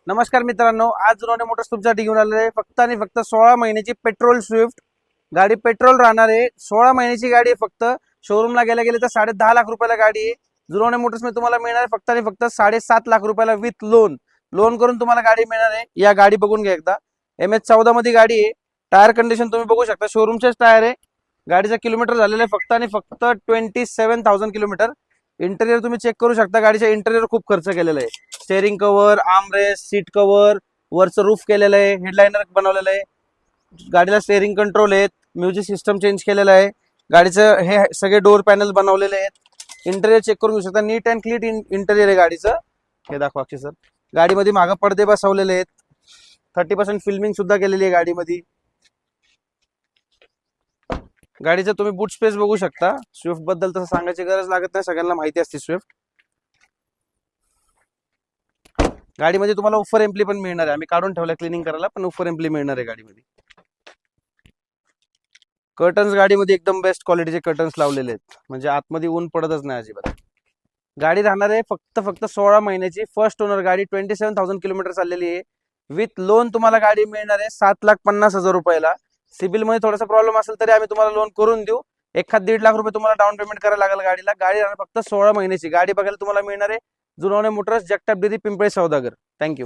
नमस्कार मित्रांनो, आज जुनोने मोटर्स तुमच्यासाठी घेऊन आलेले आहे फक्त आणि फक्त 16 महिन्याची पेट्रोल स्विफ्ट गाडी. पेट्रोल राहणार आहे. 16 महिन्याची गाडी आहे. फक्त शोरूमला गेले तर 10.5 लाख रुपयाला गाडी आहे. जुनोने मोटर्स मध्ये तुम्हाला मिळणार आहे फक्त आणि फक्त 7.5 लाख रुपयाला विथ लोन. लोन करून तुम्हाला गाडी मिळणार आहे. या गाडी बघून घ्या एकदा. MS14 मध्ये गाडी आहे. टायर कंडिशन तुम्ही बघू शकता, शोरूमचेच टायर आहे. गाडीचा किलोमीटर झालेलं आहे फक्त आणि फक्त 27,000 किलोमीटर. इंटेरियर तुम्ही चेक करू शकता. गाडीच्या इंटेरियर खूप खर्च केलेला आहे. Steering cover, armrest, seat cover, वरचं रूफ केलेलं आहे, हेडलाइनर बनवलेलं आहे. गाडीला स्टेअरिंग कंट्रोल आहेत, म्युझिक सिस्टम चेंज केलेलं आहे. गाडीचं हे सगळे डोर पॅनल बनवलेले आहेत. इंटेरियर चेक करून घेऊ शकता. नीट अँड क्लीन इंटेरियर आहे गाडीचं. हे दाखवा अक्षय सर. गाडीमध्ये मागं पडदे बसवलेले आहेत. 30% फिल्मिंग सुद्धा केलेली आहे गाडीमध्ये. गाडीचं तुम्ही बूट स्पेस बघू शकता. स्विफ्ट बद्दल तसं सांगायची गरज लागत नाही, सगळ्यांना माहिती असते स्विफ्ट. गाडीमध्ये तुम्हाला उफर एम्प्ली पण मिळणार आहे. आम्ही काढून ठेवलं क्लिनिंग करायला, पण उफर एम्प्ली मिळणार आहे गाडीमध्ये. कर्टन्स गाडीमध्ये एकदम बेस्ट क्वालिटीचे कर्टन्स लावलेले आहेत, म्हणजे आतमध्ये ऊन पडतच नाही अजिबात. गाडी राहणार आहे फक्त 16 महिन्याची फर्स्ट ओनर गाडी. 27,000 किलोमीटर चाललेली आहे. विथ लोन तुम्हाला गाडी मिळणार आहे 7,50,000 रुपयाला. सिबिल मध्ये थोडासा प्रॉब्लेम असेल तरी आम्ही तुम्हाला लोन करून देऊ. 1.5 लाख रुपये तुम्हाला डाऊन पेमेंट करायला लागेल गाडीला. गाडी राहणार फक्त 16 महिन्याची. गाडी बघायला तुम्हाला मिळणार आहे जुनोने मोटर्स, जगताप डेअरी, पिंपळे सौदागर. थँक्यू.